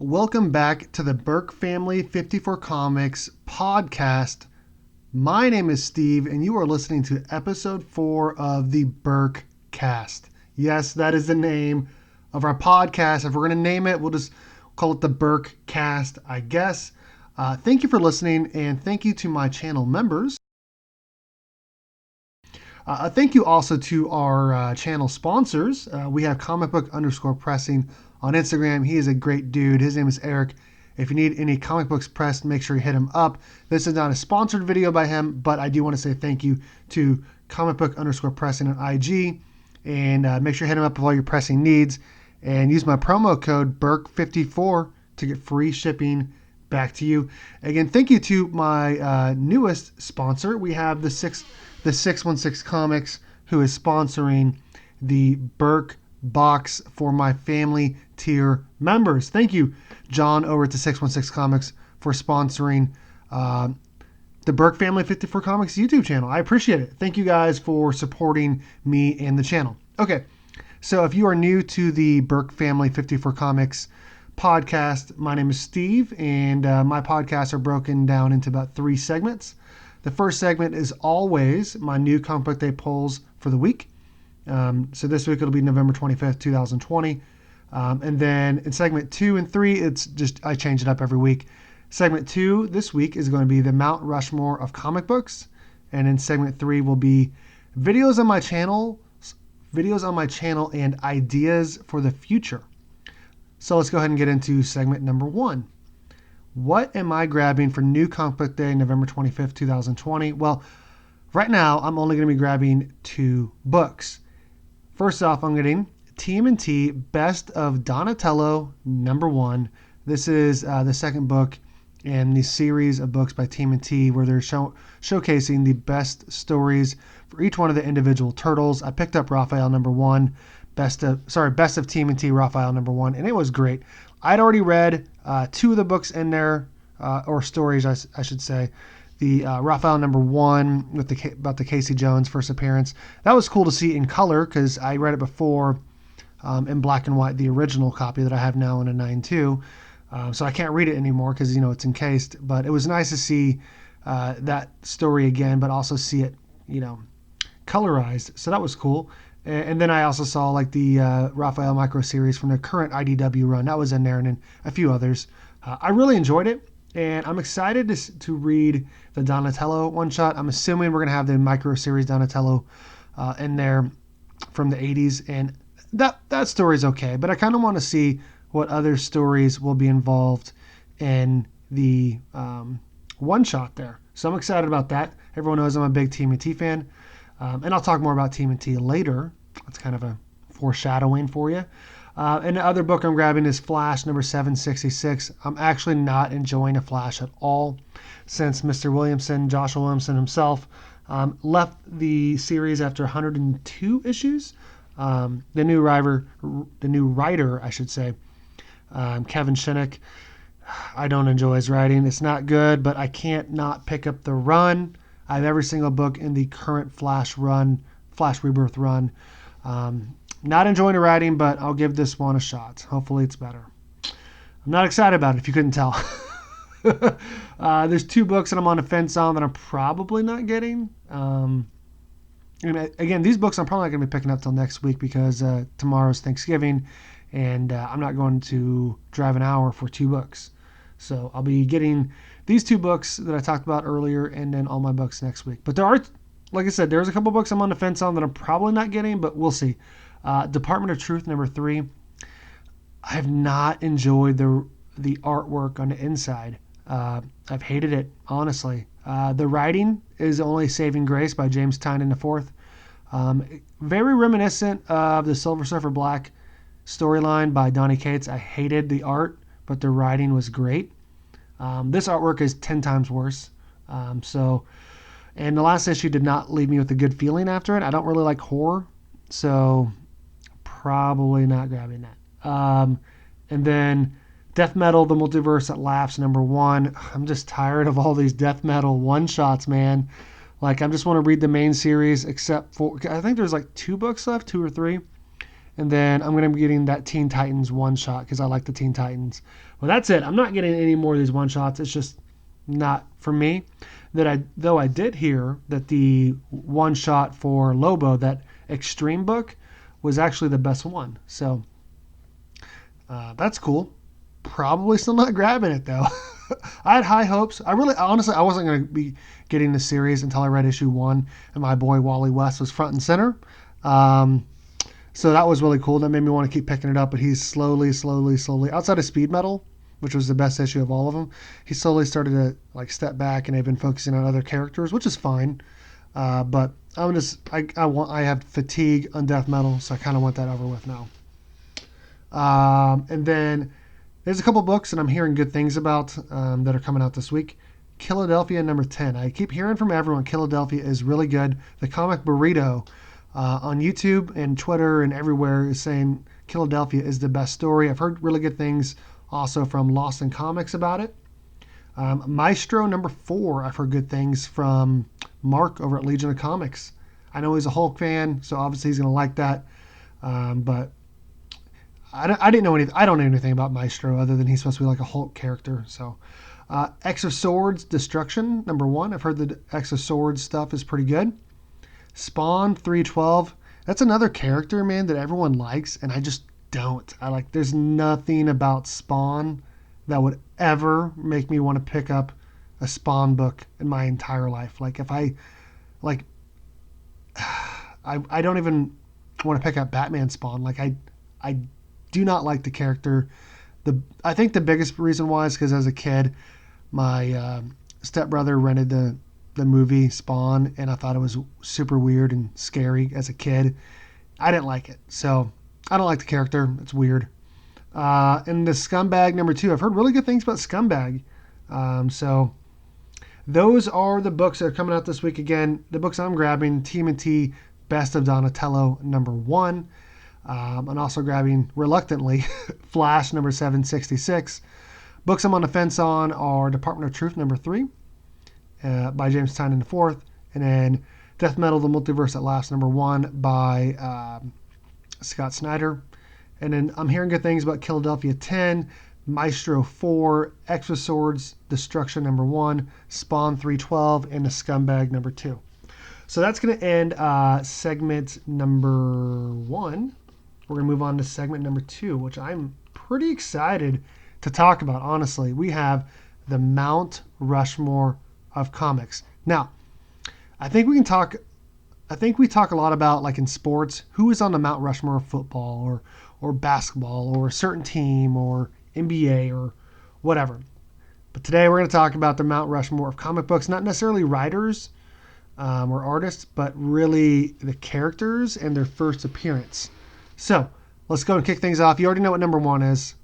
Welcome back to the Burke Family 54 Comics podcast. My name is Steve, and you are listening to episode 4 of the Burke Cast. Yes, that is the name of our podcast. If we're going to name it, we'll just call it the Burke Cast, I guess. Thank you for listening, and thank you to my channel members. Thank you also to our channel sponsors. We have comicbook_pressing on Instagram. He is a great dude. His name is Eric. If you need any comic books pressed, make sure you hit him up. This is not a sponsored video by him, but I do want to say thank you to comicbook_pressing on IG. And make sure you hit him up with all your pressing needs. And use my promo code BURKE54 to get free shipping back to you. Again, thank you to my newest sponsor. We have the 616 Comics, who is sponsoring the Burke box for my family tier members. Thank you, John, over at the 616 Comics, for sponsoring the Burke Family 54 Comics YouTube channel. I appreciate it. Thank you guys for supporting me and the channel. Okay, so if you are new to the Burke Family 54 Comics podcast, my name is Steve, and my podcasts are broken down into about 3 segments. The first segment is always my new comic book day polls for the week. So this week it'll be November 25th, 2020. And then in segment 2 and 3, it's just, I change it up every week. Segment 2 this week is going to be the Mount Rushmore of comic books. And in segment 3 will be videos on my channel and ideas for the future. So let's go ahead and get into segment number 1. What am I grabbing for new comic book day, November 25th, 2020? Well, right now I'm only going to be grabbing 2 books. First off, I'm getting TMNT Best of Donatello #1. This is the second book in the series of books by TMNT where they're showcasing the best stories for each one of the individual turtles. I picked up Raphael #1, Best of TMNT Raphael #1, and it was great. I'd already read 2 of the books in there, or stories, I should say. The Raphael #1 with about the Casey Jones first appearance. That was cool to see in color because I read it before in black and white, the original copy that I have now in a 9.2. So I can't read it anymore because it's encased. But it was nice to see that story again, but also see it colorized. So that was cool. And then I also saw like the Raphael micro series from the current IDW run. That was in there, and then a few others. I really enjoyed it. And I'm excited to read the Donatello one-shot. I'm assuming we're going to have the micro series Donatello in there from the 80s. And that story is okay. But I kind of want to see what other stories will be involved in the one-shot there. So I'm excited about that. Everyone knows I'm a big TMNT fan. And I'll talk more about TMNT later. That's kind of a foreshadowing for you. And the other book I'm grabbing is Flash #766. I'm actually not enjoying the Flash at all since Mr. Williamson, Joshua Williamson himself, left the series after 102 issues. The new writer, I should say, Kevin Shinnick. I don't enjoy his writing. It's not good, but I can't not pick up the run. I have every single book in the current Flash Rebirth run. Not enjoying the writing, but I'll give this one a shot. Hopefully it's better. I'm not excited about it, if you couldn't tell. There's 2 books that I'm on the fence on that I'm probably not getting. And again, these books I'm probably not going to be picking up till next week because tomorrow's Thanksgiving, and I'm not going to drive an hour for 2 books. So I'll be getting these 2 books that I talked about earlier, and then all my books next week. But there are, like I said, there's a couple books I'm on the fence on that I'm probably not getting, but we'll see. Department of Truth #3. I have not enjoyed the artwork on the inside. I've hated it, honestly. The writing is only saving grace by James Tynion IV. Very reminiscent of the Silver Surfer Black storyline by Donny Cates. I hated the art, but the writing was great. This artwork is 10 times worse. And the last issue did not leave me with a good feeling after it. I don't really like horror, so probably not grabbing that. And then Death Metal, The Multiverse That Laughs #1. I'm just tired of all these Death Metal one-shots, man. Like, I just want to read the main series, except for, I think there's like 2 books left, 2 or 3. And then I'm going to be getting that Teen Titans one-shot because I like the Teen Titans. Well, that's it. I'm not getting any more of these one-shots. It's just not for me. Though I did hear that the one-shot for Lobo, that Extreme book, was actually the best one. So that's cool. Probably still not grabbing it though. I had high hopes. Honestly, I wasn't going to be getting the series until I read issue 1, and my boy Wally West was front and center. So that was really cool. That made me want to keep picking it up. But he's slowly, outside of Speed Metal, which was the best issue of all of them, he slowly started to step back, and they've been focusing on other characters, which is fine. But I have fatigue on Death Metal, so I kind of want that over with now. And then there's a couple books that I'm hearing good things about that are coming out this week. Philadelphia number 10. I keep hearing from everyone Philadelphia is really good. The Comic Burrito on YouTube and Twitter and everywhere is saying Philadelphia is the best story. I've heard really good things also from Lost in Comics about it. Maestro number 4. I've heard good things from Mark over at Legion of Comics. I know he's a Hulk fan, so obviously he's going to like that. But I didn't know anything. I don't know anything about Maestro other than he's supposed to be like a Hulk character. So, X of Swords Destruction number 1. I've heard the X of Swords stuff is pretty good. Spawn 312. That's another character, man, that everyone likes, and I just don't. There's nothing about Spawn that would ever make me want to pick up a Spawn book in my entire life. I don't even want to pick up Batman Spawn. I do not like the character. I think the biggest reason why is because as a kid, my stepbrother rented the movie Spawn, and I thought it was super weird and scary as a kid. I didn't like it, so I don't like the character. It's weird. And the Scumbag number 2, I've heard really good things about Scumbag. So those are the books that are coming out this week. Again, the books I'm grabbing: TMNT Best of Donatello number 1. I'm also grabbing, reluctantly, Flash number 766. Books I'm on the fence on are Department of Truth number 3 by James Tynion IV, and then Death Metal: The Multiverse at Last number 1 by Scott Snyder. And then I'm hearing good things about Philadelphia 10, Maestro 4, X of Swords Destruction number 1, Spawn 312, and The Scumbag number 2. So that's going to end segment number 1. We're going to move on to segment number 2, which I'm pretty excited to talk about, honestly. We have the Mount Rushmore of comics. Now, I think we talk a lot about, like in sports, who is on the Mount Rushmore of football or basketball or a certain team or NBA or whatever. But today we're going to talk about the Mount Rushmore of comic books, not necessarily writers or artists, but really the characters and their first appearance. So let's go and kick things off. You already know what number 1 is.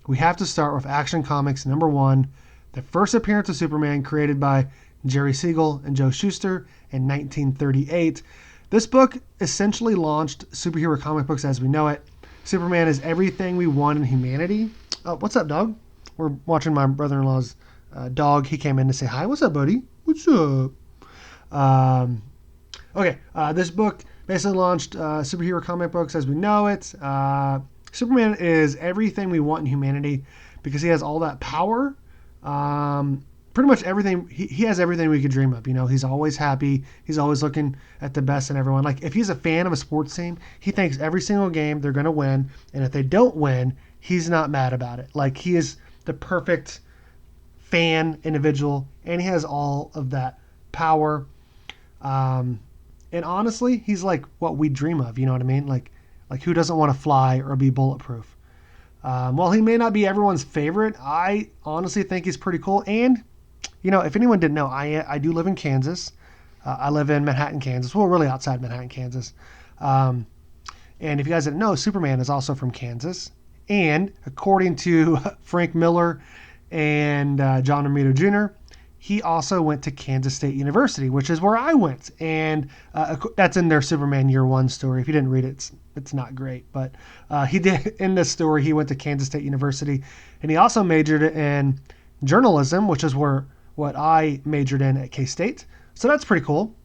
We have to start with Action Comics number 1, the first appearance of Superman, created by Jerry Siegel and Joe Shuster in 1938. This book essentially launched superhero comic books as we know it. Superman is everything we want in humanity. Oh, what's up, dog? We're watching my brother-in-law's dog. He came in to say hi. What's up, buddy? What's up? This book basically launched superhero comic books as we know it. Superman is everything we want in humanity because he has all that power. Pretty much everything. He has everything we could dream of. You know, he's always happy. He's always looking at the best in everyone. Like, if he's a fan of a sports team, he thinks every single game they're going to win. And if they don't win, he's not mad about it. Like, he is the perfect fan individual, and he has all of that power. And honestly, he's like what we dream of. You know what I mean? Like who doesn't want to fly or be bulletproof? While he may not be everyone's favorite, I honestly think he's pretty cool. And, you know, if anyone didn't know, I do live in Kansas. I live in Manhattan, Kansas. Well, really outside Manhattan, Kansas. And if you guys didn't know, Superman is also from Kansas. And according to Frank Miller and John Romita Jr., he also went to Kansas State University, which is where I went. And that's in their Superman Year One story. If you didn't read it, it's not great. But he did, in this story, he went to Kansas State University. And he also majored in journalism, which is what I majored in at K-State. So that's pretty cool.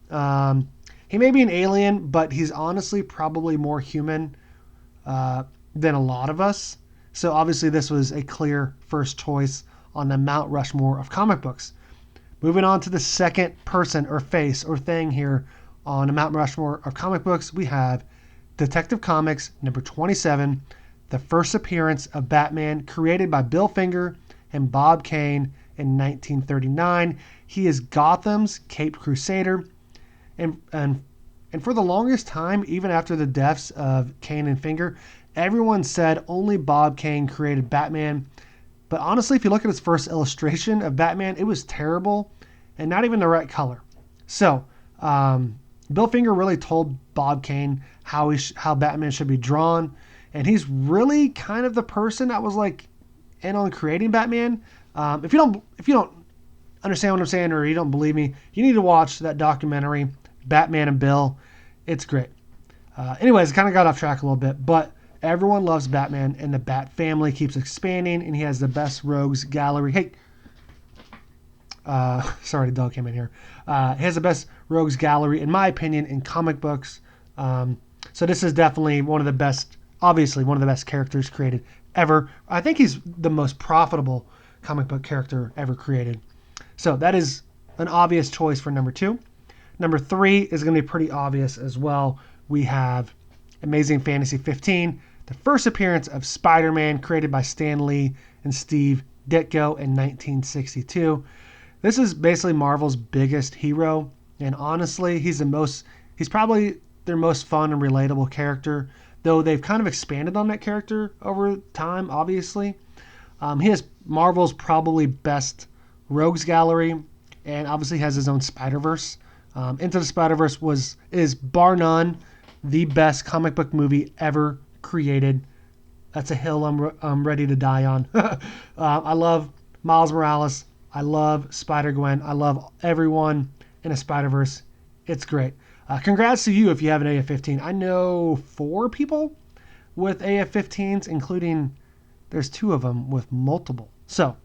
He may be an alien, but he's honestly probably more human than a lot of us. So obviously this was a clear first choice on the Mount Rushmore of comic books. Moving on to the second person or face or thing here on the Mount Rushmore of comic books, we have Detective Comics number 27, the first appearance of Batman, created by Bill Finger and Bob Kane in 1939. He is Gotham's Caped Crusader, and for the longest time, even after the deaths of Kane and Finger, everyone said only Bob Kane created Batman. But honestly, if you look at his first illustration of Batman, it was terrible and not even the right color. So Bill Finger really told Bob Kane how Batman should be drawn, and he's really kind of the person that was like in on creating Batman. If you don't understand what I'm saying, or you don't believe me, you need to watch that documentary, Batman and Bill. It's great. Anyways, kind of got off track a little bit, but everyone loves Batman, and the Bat family keeps expanding, and he has the best rogues gallery. Hey, sorry, the dog came in here. He has the best rogues gallery, in my opinion, in comic books. So this is definitely one of the best, obviously one of the best characters created ever. I think he's the most profitable comic book character ever created. So that is an obvious choice for number 2. Number 3 is going to be pretty obvious as well. We have Amazing Fantasy 15, the first appearance of Spider-Man, created by Stan Lee and Steve Ditko in 1962. This is basically Marvel's biggest hero, and honestly, he's probably their most fun and relatable character, though they've kind of expanded on that character over time, obviously. He has Marvel's probably best rogues gallery, and obviously has his own Spider-Verse. Into the Spider-Verse is bar none the best comic book movie ever created. That's a hill I'm ready to die on. I love Miles Morales. I love Spider-Gwen. I love everyone in a Spider-Verse. It's great. Congrats to you if you have an AF-15. I know 4 people with AF-15s, including there's 2 of them with multiple. So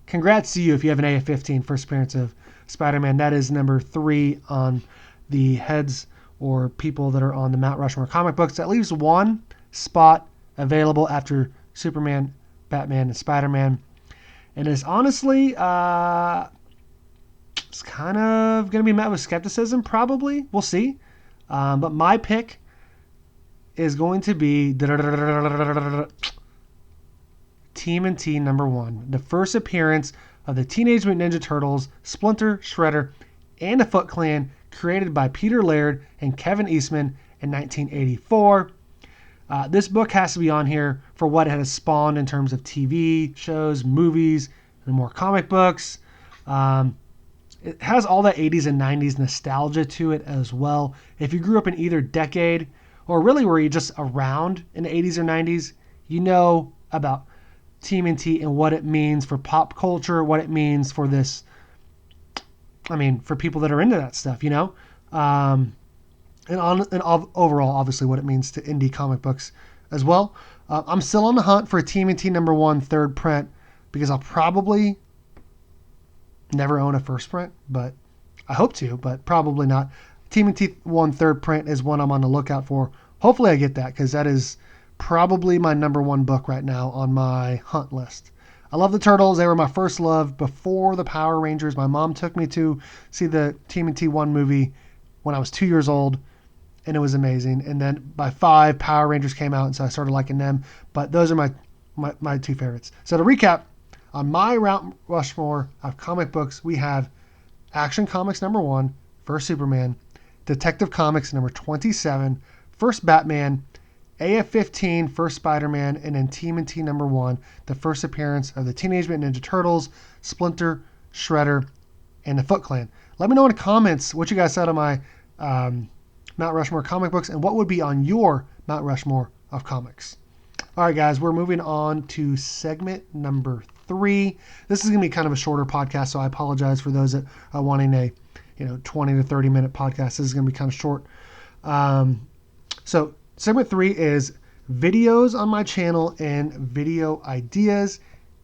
congrats to you if you have an AF-15 first appearance of Spider-Man. That is number 3 on the heads or people that are on the Mount Rushmore comic books. That leaves 1 spot available after Superman, Batman, and Spider-Man. And it's honestly, it's kind of going to be met with skepticism, probably. We'll see. But my pick is going to be TMNT number 1, the first appearance of the Teenage Mutant Ninja Turtles, Splinter, Shredder, and the Foot Clan, created by Peter Laird and Kevin Eastman in 1984. This book has to be on here for what it has spawned in terms of TV shows, movies, and more comic books. It has all that 80s and 90s nostalgia to it as well. If you grew up in either decade, or really were you just around in the 80s or 90s, you know about TMNT and what it means for pop culture, what it means for this, for people that are into that stuff, you know? And overall, obviously, what it means to indie comic books as well. I'm still on the hunt for a TMNT number 1 third print, because I'll probably never own a first print, but I hope to, but probably not. TMNT 1 third print is one I'm on the lookout for. Hopefully I get that, because that is probably my number 1 book right now on my hunt list. I love the Turtles. They were my first love before the Power Rangers. My mom took me to see the TMNT 1 movie when I was 2 years old, and it was amazing. And then by 5, Power Rangers came out, and so I started liking them. But those are my 2 favorites. So to recap, on my Mount Rushmore of comic books, we have Action Comics number 1, First Superman, Detective Comics number 27, First Batman, AF-15, First Spider-Man, and then TMNT number 1, the first appearance of the Teenage Mutant Ninja Turtles, Splinter, Shredder, and the Foot Clan. Let me know in the comments what you guys thought of my Mount Rushmore comic books, and what would be on your Mount Rushmore of comics. All right, guys, we're moving on to segment number 3. This is going to be kind of a shorter podcast, so I apologize for those that are wanting a 20 to 30 minute podcast. This is going to be kind of short. So segment 3 is videos on my channel and video ideas.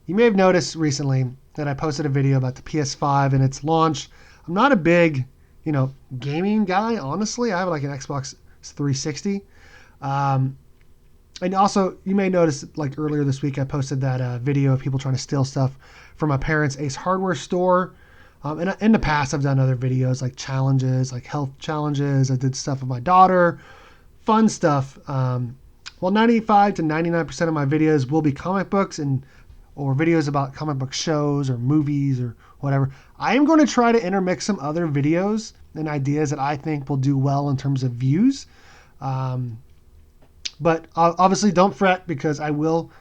You may have noticed recently that I posted a video about the PS5 and its launch. I'm not a big, gaming guy, honestly. I have like an Xbox 360. And also, you may notice, like earlier this week, I posted that video of people trying to steal stuff from my parents' Ace Hardware store. And in the past, I've done other videos like challenges, like health challenges. I did stuff with my daughter, fun stuff. Well, 95 to 99% of my videos will be comic books or videos about comic book shows or movies or whatever. I am going to try to intermix some other videos and ideas that I think will do well in terms of views. But obviously don't fret, because I will,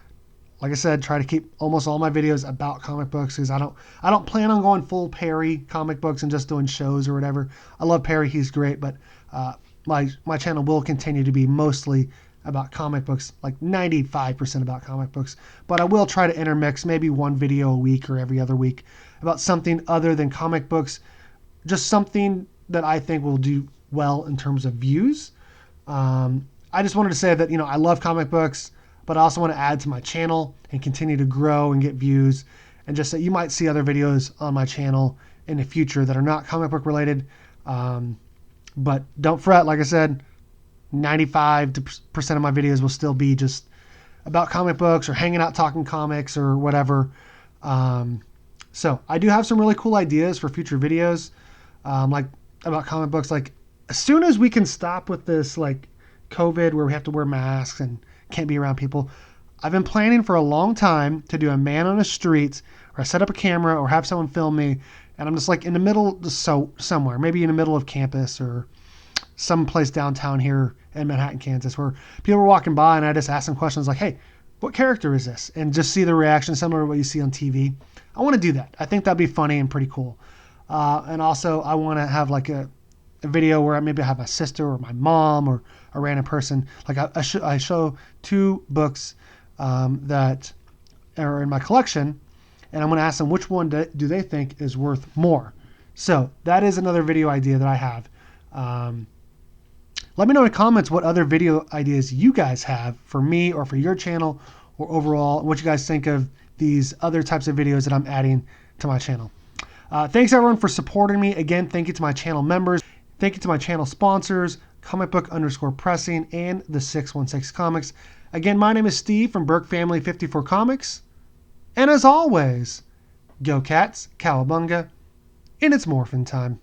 like I said, try to keep almost all my videos about comic books, because I don't plan on going full Perry comic books and just doing shows or whatever. I love Perry, he's great, but my channel will continue to be mostly about comic books, like 95% about comic books. But I will try to intermix maybe one video a week or every other week about something other than comic books, just something that I think will do well in terms of views. I just wanted to say that, I love comic books, but I also want to add to my channel and continue to grow and get views, and just that you might see other videos on my channel in the future that are not comic book related. But don't fret, like I said, 95% of my videos will still be just about comic books or hanging out talking comics or whatever. So I do have some really cool ideas for future videos, like about comic books. Like, as soon as we can stop with this like COVID where we have to wear masks and can't be around people, I've been planning for a long time to do a man on the streets, or I set up a camera or have someone film me, and I'm just like in the middle, somewhere, maybe in the middle of campus or some place downtown here in Manhattan, Kansas, where people were walking by and I just ask them questions like, hey, what character is this? And just see the reaction similar to what you see on TV. I want to do that. I think that'd be funny and pretty cool. And also I want to have like a video where maybe I have my sister or my mom or a random person. Like I show 2 books that are in my collection, and I'm going to ask them which one do they think is worth more. So that is another video idea that I have. Let me know in the comments what other video ideas you guys have for me or for your channel or overall, what you guys think of these other types of videos that I'm adding to my channel. Thanks everyone for supporting me. Again, thank you to my channel members. Thank you to my channel sponsors, comicbook_pressing and the 616 Comics. Again, my name is Steve from Burke Family 54 Comics. And as always, go Cats, Cowabunga, and it's Morphin time.